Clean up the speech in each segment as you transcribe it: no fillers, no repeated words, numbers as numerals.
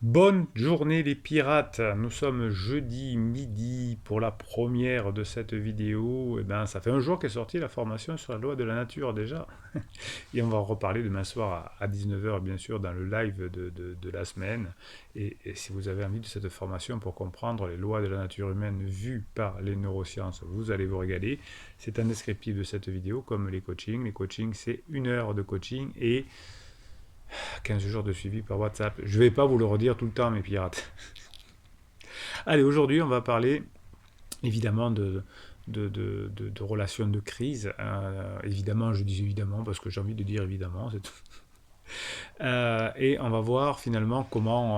Bonne journée les pirates, nous sommes jeudi midi pour la première de cette vidéo. Et ben, ça fait un jour qu'est sortie la formation sur la loi de la nature déjà. Et on va en reparler demain soir à 19 heures bien sûr dans le live de la semaine. Et si vous avez envie de cette formation pour comprendre les lois de la nature humaine vues par les neurosciences, vous allez vous régaler. C'est un descriptif de cette vidéo comme les coachings. Les coachings c'est 1 heure de coaching et 15 jours de suivi par WhatsApp. Je ne vais pas vous le redire tout le temps, mes pirates. Allez, aujourd'hui, on va parler évidemment de relations de crise. Évidemment, je dis évidemment parce que j'ai envie de dire évidemment, c'est tout. Et on va voir finalement quand on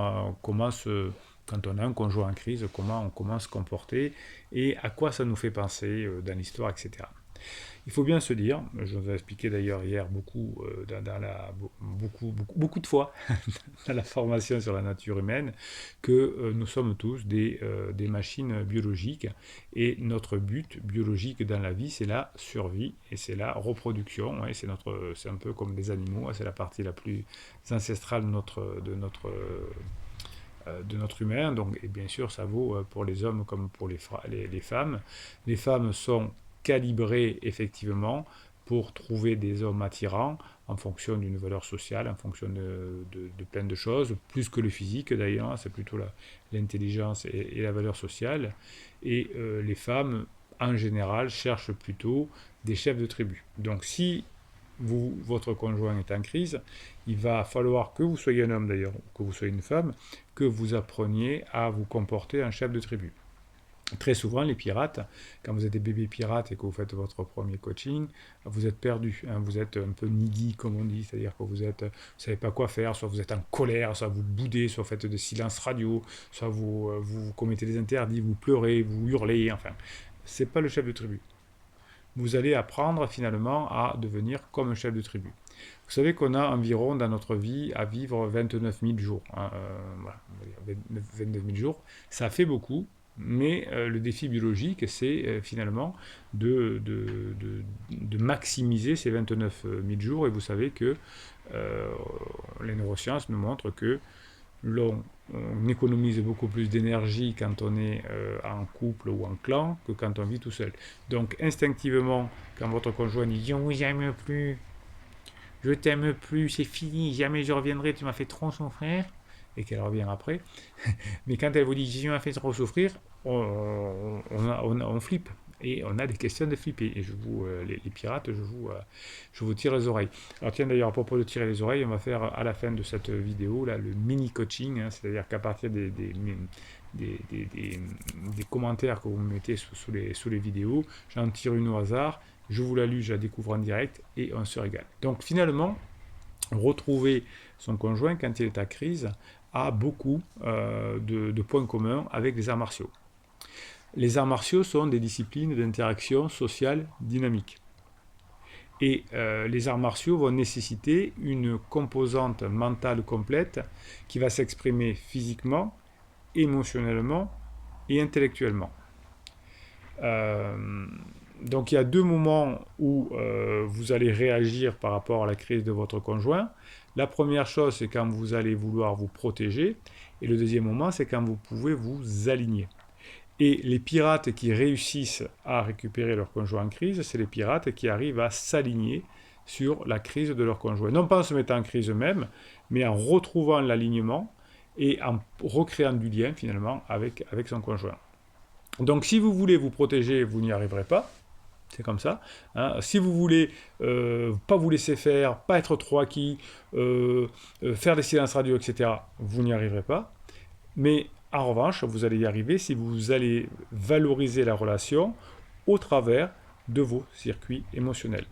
a un conjoint en crise, comment se comporter et à quoi ça nous fait penser dans l'histoire, etc. Il faut bien se dire, je vous ai expliqué d'ailleurs hier beaucoup de fois dans la formation sur la nature humaine, que nous sommes tous des machines biologiques et notre but biologique dans la vie, c'est la survie et c'est la reproduction. Ouais, c'est un peu comme les animaux, c'est la partie la plus ancestrale de notre humain. Donc, et bien sûr, ça vaut pour les hommes comme pour les femmes. Les femmes sont calibrées effectivement pour trouver des hommes attirants en fonction d'une valeur sociale, en fonction de plein de choses, plus que le physique d'ailleurs, c'est plutôt l'intelligence et la valeur sociale. Et les femmes, en général, cherchent plutôt des chefs de tribu. Donc si votre conjoint est en crise, il va falloir que vous soyez un homme d'ailleurs, ou que vous soyez une femme, que vous appreniez à vous comporter en chef de tribu. Très souvent, les pirates, quand vous êtes des bébés pirates et que vous faites votre premier coaching, vous êtes perdu, hein, vous êtes un peu needy, comme on dit, c'est-à-dire que vous ne savez pas quoi faire, soit vous êtes en colère, soit vous boudez, soit vous faites des silences radio, soit vous commettez des interdits, vous pleurez, vous hurlez, enfin, c'est pas le chef de tribu. Vous allez apprendre finalement à devenir comme un chef de tribu. Vous savez qu'on a environ dans notre vie à vivre 29 000 jours. Hein, voilà, 29 000 jours, ça fait beaucoup, mais le défi biologique, c'est finalement de maximiser ces 29 000 jours. Et vous savez que euh, les neurosciences nous montrent que on économise beaucoup plus d'énergie quand on est en couple ou en clan que quand on vit tout seul. Donc instinctivement, quand votre conjoint dit « Je vous aime plus, je t'aime plus, c'est fini, jamais je reviendrai, tu m'as fait trop souffrir », et qu'elle revient après, mais quand elle vous dit « Tu m'as fait trop souffrir », on flippe. Et on a des questions de flipper. Et les pirates, je vous tire les oreilles. Alors tiens d'ailleurs, à propos de tirer les oreilles, on va faire à la fin de cette vidéo là, le mini coaching, hein, c'est-à-dire qu'à partir des commentaires que vous me mettez sous les vidéos, j'en tire une au hasard, je vous la lis, je la découvre en direct et on se régale. Donc finalement, retrouver son conjoint quand il est à crise a beaucoup de points communs avec les arts martiaux. Les arts martiaux sont des disciplines d'interaction sociale dynamique. Et les arts martiaux vont nécessiter une composante mentale complète qui va s'exprimer physiquement, émotionnellement et intellectuellement. Euh, donc il y a deux moments où vous allez réagir par rapport à la crise de votre conjoint. La première chose, c'est quand vous allez vouloir vous protéger. Et le deuxième moment, c'est quand vous pouvez vous aligner. Et les pirates qui réussissent à récupérer leur conjoint en crise, c'est les pirates qui arrivent à s'aligner sur la crise de leur conjoint. Non pas en se mettant en crise eux-mêmes, mais en retrouvant l'alignement et en recréant du lien finalement avec son conjoint. Donc si vous voulez vous protéger, vous n'y arriverez pas. C'est comme ça. Hein. Si vous voulez pas vous laisser faire, pas être trop acquis, faire des silences radio, etc., vous n'y arriverez pas. Mais en revanche, vous allez y arriver si vous allez valoriser la relation au travers de vos circuits émotionnels.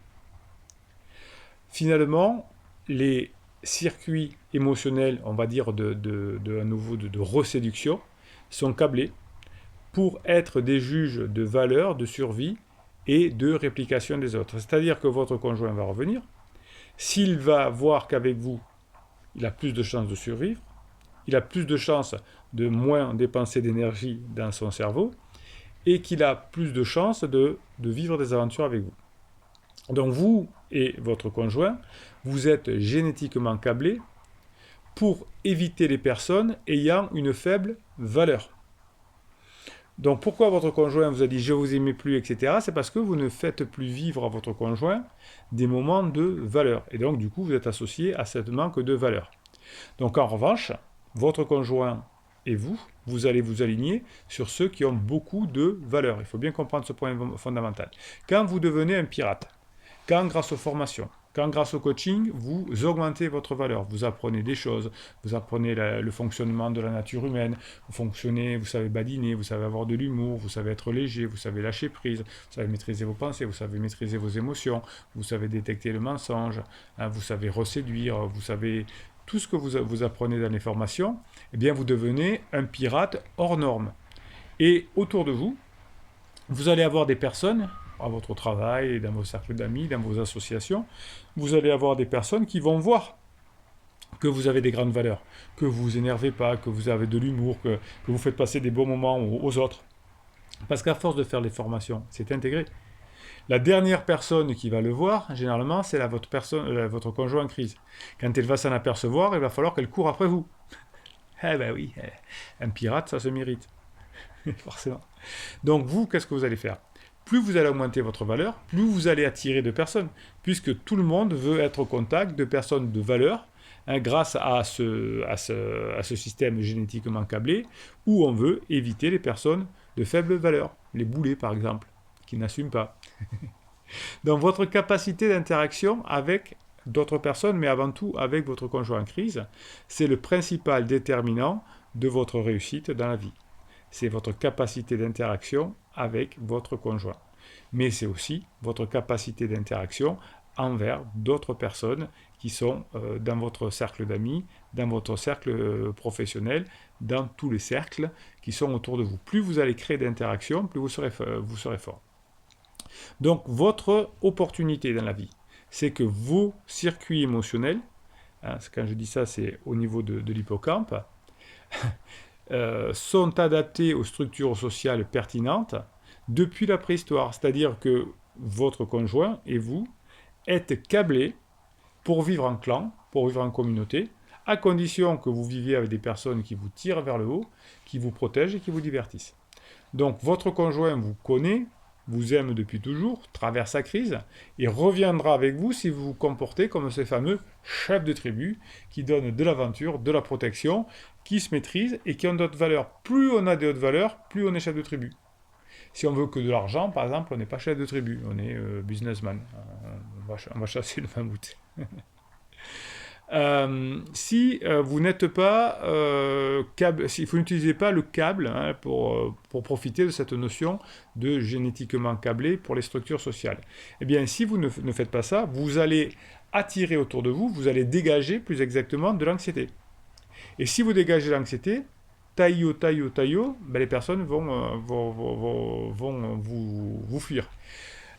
Finalement, les circuits émotionnels, on va dire à nouveau de reséduction, sont câblés pour être des juges de valeur, de survie et de réplication des autres. C'est-à-dire que votre conjoint va revenir. S'il va voir qu'avec vous, il a plus de chances de survivre, il a plus de chances de moins dépenser d'énergie dans son cerveau et qu'il a plus de chances de vivre des aventures avec vous. Donc vous et votre conjoint, vous êtes génétiquement câblés pour éviter les personnes ayant une faible valeur. Donc pourquoi votre conjoint vous a dit je vous aimais plus, etc. C'est parce que vous ne faites plus vivre à votre conjoint des moments de valeur. Et donc du coup vous êtes associé à ce manque de valeur. Donc en revanche, votre conjoint et vous, vous allez vous aligner sur ceux qui ont beaucoup de valeur. Il faut bien comprendre ce point fondamental. Quand vous devenez un pirate, quand grâce aux formations, quand grâce au coaching, vous augmentez votre valeur, vous apprenez des choses, vous apprenez le fonctionnement de la nature humaine, vous savez badiner, vous savez avoir de l'humour, vous savez être léger, vous savez lâcher prise, vous savez maîtriser vos pensées, vous savez maîtriser vos émotions, vous savez détecter le mensonge, hein, vous savez reséduire, vous savez tout ce que vous apprenez dans les formations, eh bien vous devenez un pirate hors norme. Et autour de vous, vous allez avoir des personnes à votre travail, dans vos cercles d'amis, dans vos associations, vous allez avoir des personnes qui vont voir que vous avez des grandes valeurs, que vous vous énervez pas, que vous avez de l'humour, que vous faites passer des bons moments aux autres. Parce qu'à force de faire les formations, c'est intégré. La dernière personne qui va le voir, généralement, c'est votre conjoint en crise. Quand elle va s'en apercevoir, il va falloir qu'elle court après vous. Eh ben oui, un pirate, ça se mérite. Forcément. Donc vous, qu'est-ce que vous allez faire? Plus vous allez augmenter votre valeur, plus vous allez attirer de personnes, puisque tout le monde veut être au contact de personnes de valeur, hein, grâce à ce système génétiquement câblé, où on veut éviter les personnes de faible valeur, les boulets par exemple, qui n'assument pas. Donc votre capacité d'interaction avec d'autres personnes, mais avant tout avec votre conjoint en crise, c'est le principal déterminant de votre réussite dans la vie. C'est votre capacité d'interaction avec votre conjoint. Mais c'est aussi votre capacité d'interaction envers d'autres personnes qui sont dans votre cercle d'amis, dans votre cercle professionnel, dans tous les cercles qui sont autour de vous. Plus vous allez créer d'interaction, plus vous serez fort. Donc votre opportunité dans la vie, c'est que vos circuits émotionnels, hein, quand je dis ça, c'est au niveau de l'hippocampe, sont adaptés aux structures sociales pertinentes depuis la préhistoire. C'est-à-dire que votre conjoint et vous êtes câblés pour vivre en clan, pour vivre en communauté, à condition que vous viviez avec des personnes qui vous tirent vers le haut, qui vous protègent et qui vous divertissent. Donc votre conjoint vous connaît, vous aime depuis toujours, traverse sa crise, et reviendra avec vous si vous vous comportez comme ces fameux chefs de tribu qui donnent de l'aventure, de la protection, qui se maîtrisent et qui ont d'autres valeurs. Plus on a de hautes valeurs, plus on est chef de tribu. Si on veut que de l'argent, par exemple, on n'est pas chef de tribu, on est businessman. On va chasser le mammouth. Si vous n'êtes pas si vous n'utilisez pas le câble, hein, pour profiter de cette notion de génétiquement câblé pour les structures sociales, eh bien si vous ne faites pas ça, vous allez attirer autour de vous, vous allez dégager plus exactement de l'anxiété. Et si vous dégagez l'anxiété, taillot, ben les personnes vont vous fuir.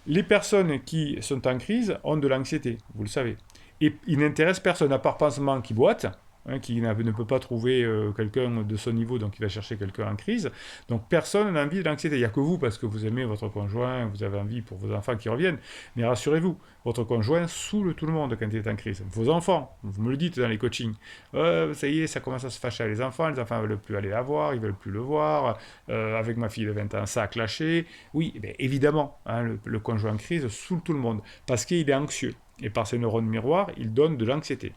Les personnes qui sont en crise ont de l'anxiété, vous le savez. Et il n'intéresse personne, à part Pansement qui boite, hein, qui ne peut pas trouver quelqu'un de son niveau, donc il va chercher quelqu'un en crise. Donc personne n'a envie de l'anxiété. Il n'y a que vous, parce que vous aimez votre conjoint, vous avez envie pour vos enfants qui reviennent. Mais rassurez-vous, votre conjoint saoule tout le monde quand il est en crise. Vos enfants, vous me le dites dans les coachings, ça y est, ça commence à se fâcher avec les enfants ne veulent plus aller la voir, ils ne veulent plus le voir. Avec ma fille de 20 ans, ça a clashé. Oui, bien, évidemment, hein, le conjoint en crise saoule tout le monde, parce qu'il est anxieux. Et par ses neurones miroirs, il donne de l'anxiété.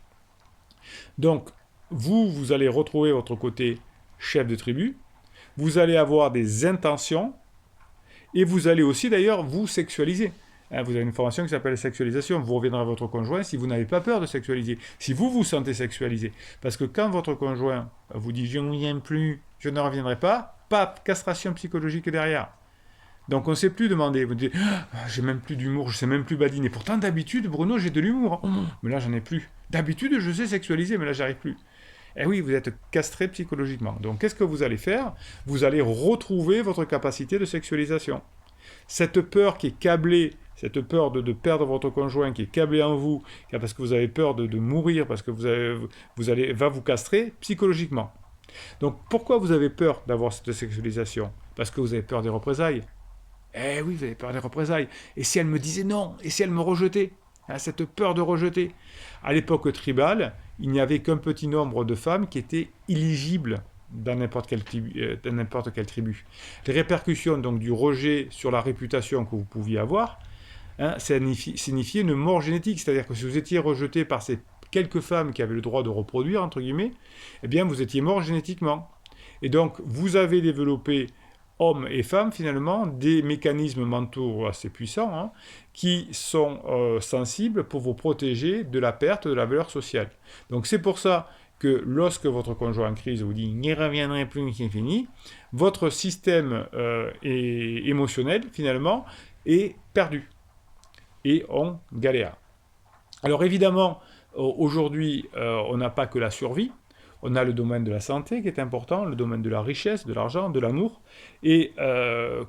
Donc, vous allez retrouver votre côté chef de tribu, vous allez avoir des intentions, et vous allez aussi d'ailleurs vous sexualiser. Vous avez une formation qui s'appelle sexualisation. Vous reviendrez à votre conjoint si vous n'avez pas peur de sexualiser, si vous vous sentez sexualisé. Parce que quand votre conjoint vous dit « je ne reviens plus, je ne reviendrai pas », paf, castration psychologique derrière. Donc on ne sait plus demander. Vous dites j'ai même plus d'humour, je sais même plus badiner. Pourtant d'habitude, Bruno, j'ai de l'humour. Mais là, j'en ai plus. D'habitude, je sais sexualiser, mais là, j'arrive plus. Eh oui, vous êtes castré psychologiquement. Donc qu'est-ce que vous allez faire? Vous allez retrouver votre capacité de sexualisation. Cette peur qui est câblée, cette peur de perdre votre conjoint qui est câblée en vous, parce que vous avez peur de mourir, parce que va vous castrer psychologiquement. Donc pourquoi vous avez peur d'avoir cette sexualisation? Parce que vous avez peur des représailles. Eh oui, vous avez peur des représailles. Et si elle me disait non? Et si elle me rejetait? hein, cette peur de rejeter. À l'époque tribale, il n'y avait qu'un petit nombre de femmes qui étaient éligibles dans n'importe quelle tribu. Les répercussions donc du rejet sur la réputation que vous pouviez avoir, hein, signifiait une mort génétique. C'est-à-dire que si vous étiez rejeté par ces quelques femmes qui avaient le droit de reproduire, entre guillemets, eh bien vous étiez mort génétiquement. Et donc vous avez développé, hommes et femmes finalement, des mécanismes mentaux assez puissants, hein, qui sont sensibles pour vous protéger de la perte de la valeur sociale. Donc c'est pour ça que lorsque votre conjoint en crise vous dit « n'y reviendrai plus, c'est fini », votre système émotionnel finalement est perdu et on galère. Alors évidemment, aujourd'hui, on n'a pas que la survie, on a le domaine de la santé qui est important, le domaine de la richesse, de l'argent, de l'amour. Et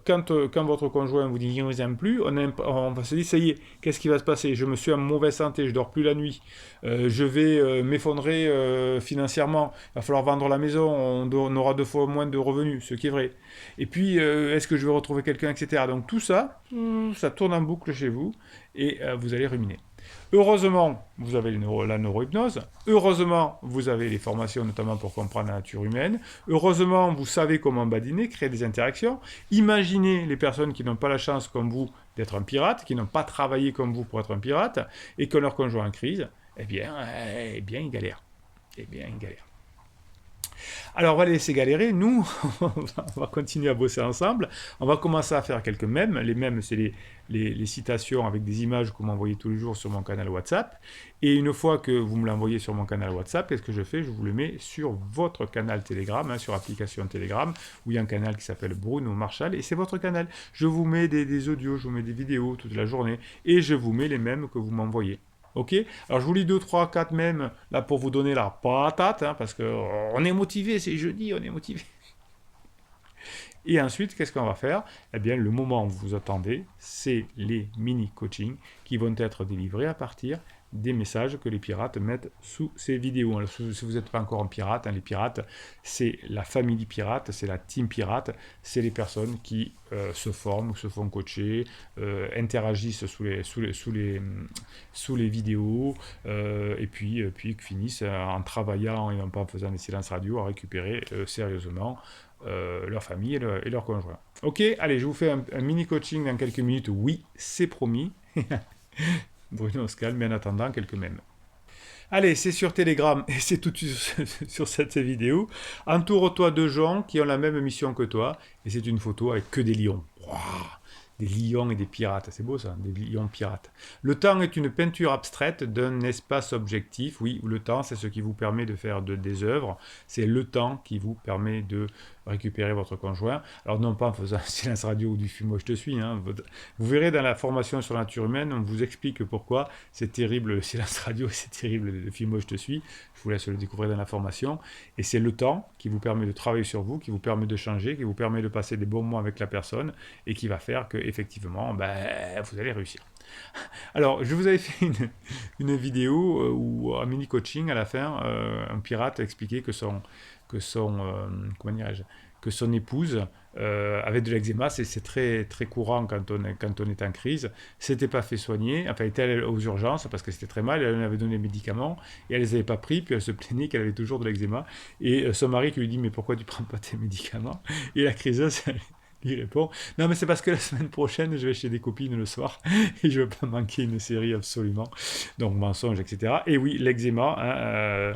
quand votre conjoint vous dit « je ne vous aime plus », on va se dire « ça y est, qu'est-ce qui va se passer? Je me suis en mauvaise santé, je dors plus la nuit, je vais m'effondrer financièrement, il va falloir vendre la maison, on aura 2 fois moins de revenus, ce qui est vrai. Et puis, est-ce que je vais retrouver quelqu'un, etc. » Donc tout ça, ça tourne en boucle chez vous et vous allez ruminer. Heureusement, vous avez la neurohypnose. Heureusement, vous avez les formations, notamment pour comprendre la nature humaine. Heureusement, vous savez comment badiner, créer des interactions. Imaginez les personnes qui n'ont pas la chance, comme vous, d'être un pirate, qui n'ont pas travaillé comme vous pour être un pirate, et que leur conjoint en crise, eh bien, ils galèrent. Alors, on va les laisser galérer. Nous, on va continuer à bosser ensemble. On va commencer à faire quelques mèmes. Les mèmes, c'est les citations avec des images que vous m'envoyez tous les jours sur mon canal WhatsApp. Et une fois que vous me l'envoyez sur mon canal WhatsApp, qu'est-ce que je fais? Je vous le mets sur votre canal Telegram, hein, sur l'application Telegram, où il y a un canal qui s'appelle Bruno Marshall. Et c'est votre canal. Je vous mets des audios, je vous mets des vidéos toute la journée. Et je vous mets les mèmes que vous m'envoyez. Ok? Alors je vous lis 2, 3, 4 mèmes là pour vous donner la patate, hein, parce qu'on est motivé, c'est jeudi, on est motivé. Et ensuite, qu'est-ce qu'on va faire? Eh bien, le moment où vous attendez, c'est les mini-coachings qui vont être délivrés à partir des messages que les pirates mettent sous ces vidéos. Alors, si vous n'êtes pas encore un pirate, hein, les pirates, c'est la famille pirate, c'est la team pirate, c'est les personnes qui se forment, se font coacher, interagissent sous les vidéos, et puis finissent en travaillant et non pas en faisant des silences radio à récupérer sérieusement leur famille et leur conjoint. Ok, allez, je vous fais un mini coaching dans quelques minutes. Oui, c'est promis. Bruno se calme, mais en attendant, quelques mèmes. Allez, c'est sur Telegram et c'est tout de suite sur cette vidéo. Entoure-toi de gens qui ont la même mission que toi et c'est une photo avec que des lions. Wow, des lions et des pirates, c'est beau ça, des lions pirates. Le temps est une peinture abstraite d'un espace objectif. Oui, le temps, c'est ce qui vous permet de faire des œuvres. C'est le temps qui vous permet de récupérer votre conjoint. Alors non pas en faisant un silence radio ou du fumo je te suis. Hein. Vous verrez dans la formation sur la nature humaine, on vous explique pourquoi c'est terrible le silence radio et c'est terrible le fumo je te suis. Je vous laisse le découvrir dans la formation. Et c'est le temps qui vous permet de travailler sur vous, qui vous permet de changer, qui vous permet de passer des bons moments avec la personne et qui va faire que effectivement, vous allez réussir. Alors, je vous avais fait une vidéo ou un mini coaching à la fin. Un pirate expliquait que son épouse avait de l'eczéma. C'est très, très courant quand on est en crise. S'était pas fait soigner, enfin, elle était allée aux urgences parce que c'était très mal. Elle lui avait donné des médicaments et elle les avait pas pris. Puis elle se plaignait qu'elle avait toujours de l'eczéma. Et son mari qui lui dit mais pourquoi tu prends pas tes médicaments? Et la criseuse lui répond non mais c'est parce que la semaine prochaine je vais chez des copines le soir et je veux pas manquer une série absolument. Donc mensonge, etc. Et oui, l'eczéma. Hein,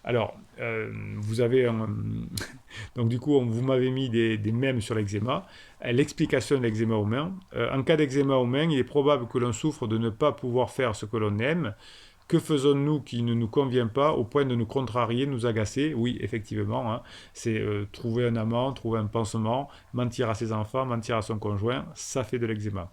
alors, vous avez donc du coup, vous m'avez mis des mèmes sur l'eczéma. L'explication de l'eczéma humain. En cas d'eczéma humain, il est probable que l'on souffre de ne pas pouvoir faire ce que l'on aime. Que faisons-nous qui ne nous convient pas au point de nous contrarier, nous agacer? Oui, effectivement, hein, c'est trouver un amant, trouver un pansement, mentir à ses enfants, mentir à son conjoint, ça fait de l'eczéma.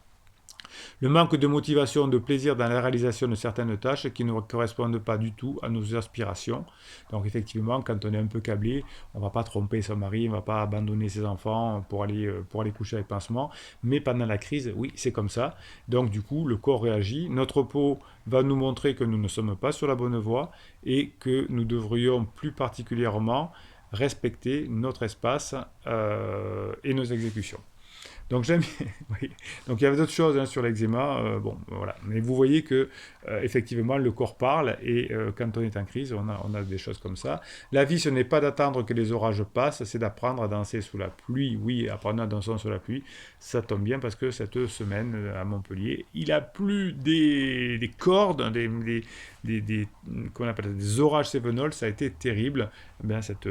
Le manque de motivation, de plaisir dans la réalisation de certaines tâches qui ne correspondent pas du tout à nos aspirations. Donc effectivement, quand on est un peu câblé, on ne va pas tromper son mari, on ne va pas abandonner ses enfants pour aller coucher avec pansement. Mais pendant la crise, oui, c'est comme ça. Donc du coup, le corps réagit. Notre peau va nous montrer que nous ne sommes pas sur la bonne voie et que nous devrions plus particulièrement respecter notre espace et nos exécutions. Donc j'aime oui. Donc il y avait d'autres choses hein, sur l'eczéma, bon voilà. Mais vous voyez que effectivement le corps parle et quand on est en crise, on a des choses comme ça. La vie, ce n'est pas d'attendre que les orages passent, c'est d'apprendre à danser sous la pluie. Oui, apprendre à danser sous la pluie, ça tombe bien parce que cette semaine à Montpellier, il a plu des cordes, qu'on appelle des orages cévenols, ça a été terrible. Eh bien, cette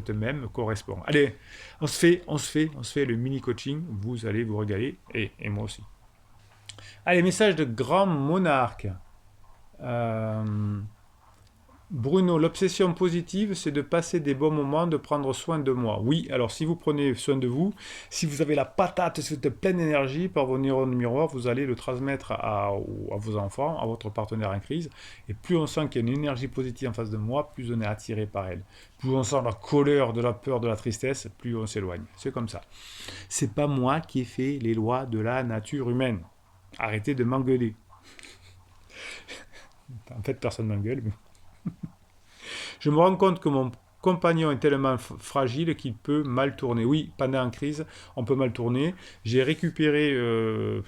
même correspond. Allez, on se fait le mini coaching. Vous allez vous régaler et moi aussi. Allez, message de grand monarque. Euh, Bruno, l'obsession positive, c'est de passer des bons moments, de prendre soin de moi. Oui, alors si vous prenez soin de vous, si vous avez la patate, si vous êtes pleine d'énergie, par vos neurones miroirs, vous allez le transmettre à vos enfants, à votre partenaire en crise. Et plus on sent qu'il y a une énergie positive en face de moi, plus on est attiré par elle. Plus on sent la colère, de la peur, de la tristesse, plus on s'éloigne. C'est comme ça. C'est pas moi qui ai fait les lois de la nature humaine. Arrêtez de m'engueuler. En fait, personne m'engueule, mais je me rends compte que mon compagnon est tellement fragile qu'il peut mal tourner. Oui, pendant une crise, on peut mal tourner. J'ai récupéré, je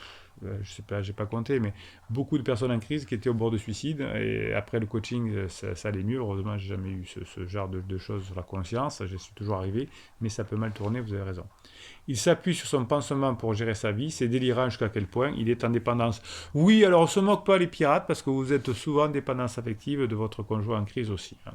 sais pas, j'ai pas compté, mais beaucoup de personnes en crise qui étaient au bord de suicide. Et après le coaching, ça allait mieux. Heureusement, j'ai jamais eu ce genre de choses sur la conscience. Je suis toujours arrivé, mais ça peut mal tourner. Vous avez raison. Il s'appuie sur son pansement pour gérer sa vie. C'est délirant jusqu'à quel point il est en dépendance. Oui, alors on se moque pas les pirates parce que vous êtes souvent en dépendance affective de votre conjoint en crise aussi. Hein.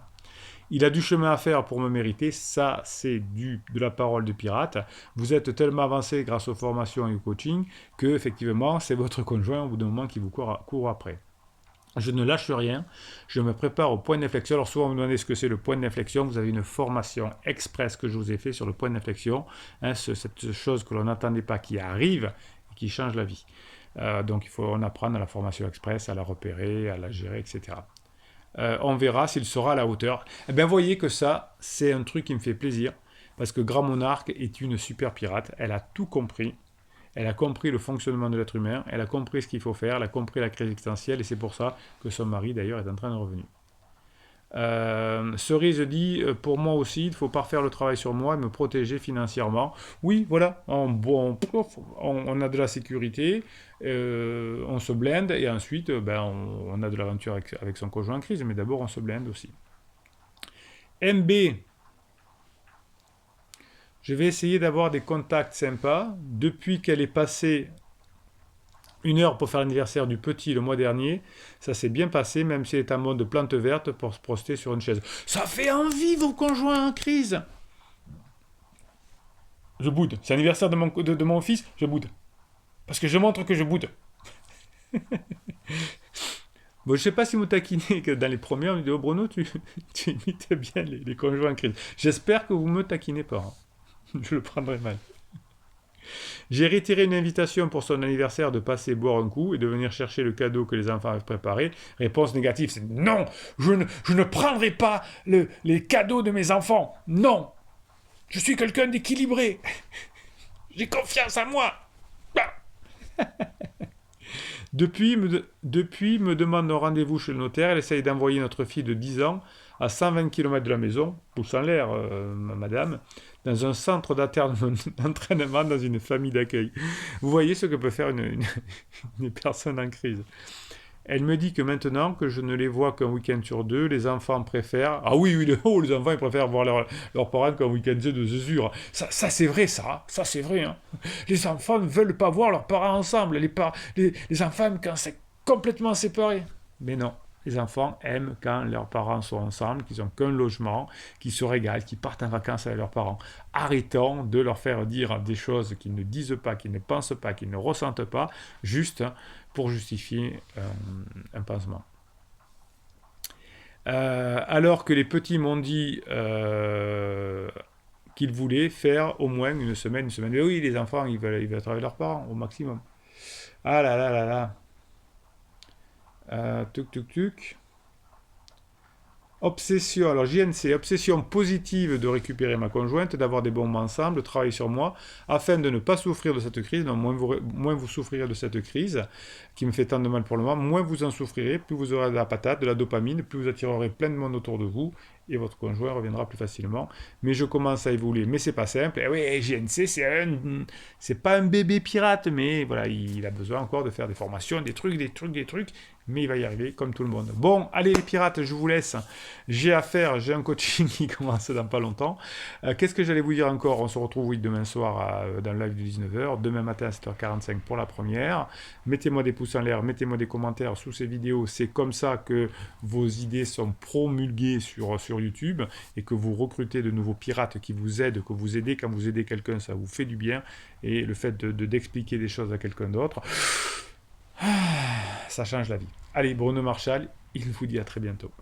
Il a du chemin à faire pour me mériter, ça c'est de la parole de pirate. Vous êtes tellement avancé grâce aux formations et au coaching que effectivement c'est votre conjoint au bout d'un moment qui vous court après. Je ne lâche rien, je me prépare au point d'inflexion. Alors souvent vous me demandez ce que c'est le point d'inflexion, vous avez une formation express que je vous ai fait sur le point d'inflexion, hein, cette chose que l'on n'attendait pas qui arrive et qui change la vie. Donc il faut en apprendre à la formation express, à la repérer, à la gérer, etc. On verra s'il sera à la hauteur. Eh bien, voyez que ça, c'est un truc qui me fait plaisir, parce que Grand Monarque est une super pirate. Elle a tout compris. Elle a compris le fonctionnement de l'être humain. Elle a compris ce qu'il faut faire. Elle a compris la crise existentielle. Et c'est pour ça que son mari, d'ailleurs, est en train de revenir. Cerise dit, pour moi aussi, il faut pas refaire le travail sur moi et me protéger financièrement. Oui, voilà, on a de la sécurité, on se blinde et ensuite on a de l'aventure avec son conjoint en crise, mais d'abord on se blinde aussi. MB, je vais essayer d'avoir des contacts sympas. Depuis qu'elle est passée 1 heure pour faire l'anniversaire du petit le mois dernier, ça s'est bien passé, même s'il est en mode plante verte pour se proster sur une chaise. Ça fait envie vos conjoints en crise. Je boude. C'est l'anniversaire de mon fils, je boude. Parce que je montre que je boude. Bon, je sais pas si vous taquinez, que dans les premières vidéos, Bruno, tu imites bien les conjoints en crise. J'espère que vous me taquinez pas. Hein. Je le prendrai mal. J'ai retiré une invitation pour son anniversaire de passer boire un coup et de venir chercher le cadeau que les enfants avaient préparé. Réponse négative, c'est non, je ne prendrai pas les cadeaux de mes enfants. Non, je suis quelqu'un d'équilibré. J'ai confiance en moi. Depuis, me demande un rendez-vous chez le notaire. Elle essaye d'envoyer notre fille de 10 ans à 120 km de la maison, pousse en l'air, madame, dans un centre d'entraînement dans une famille d'accueil. Vous voyez ce que peut faire une personne en crise. Elle me dit que maintenant que je ne les vois qu'un week-end sur 2, les enfants préfèrent... Ah oui, les enfants ils préfèrent voir leurs parents qu'un week-end de zézure. Ça c'est vrai, ça c'est vrai. Hein. Les enfants ne veulent pas voir leurs parents ensemble. Les enfants quand c'est complètement séparé. Mais non. Les enfants aiment quand leurs parents sont ensemble, qu'ils n'ont qu'un logement, qu'ils se régalent, qu'ils partent en vacances avec leurs parents. Arrêtons de leur faire dire des choses qu'ils ne disent pas, qu'ils ne pensent pas, qu'ils ne ressentent pas, juste pour justifier un pansement. Alors que les petits m'ont dit qu'ils voulaient faire au moins une semaine. Mais oui, les enfants, ils veulent travailler leurs parents au maximum. Ah là là là là. Tuc. Obsession, alors JNC, obsession positive de récupérer ma conjointe, d'avoir des bons moments ensemble, de travailler sur moi, afin de ne pas souffrir de cette crise. Donc moins vous souffrirez de cette crise, qui me fait tant de mal pour le moment, moins vous en souffrirez, plus vous aurez de la patate, de la dopamine, plus vous attirerez plein de monde autour de vous, et votre conjoint reviendra plus facilement. Mais je commence à évoluer, mais c'est pas simple. Et oui, GNC, c'est pas un bébé pirate, mais voilà, il a besoin encore de faire des formations, des trucs, mais il va y arriver comme tout le monde. Bon, allez les pirates, je vous laisse. J'ai un coaching qui commence dans pas longtemps. Qu'est-ce que j'allais vous dire encore? On se retrouve, oui, demain soir dans le live de 19h, demain matin à 7h45 pour la première. Mettez-moi des pouces en l'air, mettez-moi des commentaires sous ces vidéos. C'est comme ça que vos idées sont promulguées sur YouTube et que vous recrutez de nouveaux pirates qui vous aident, que vous aidez. Quand vous aidez quelqu'un, ça vous fait du bien. Et le fait d'expliquer des choses à quelqu'un d'autre, ça change la vie. Allez, Bruno Marshall, il vous dit à très bientôt.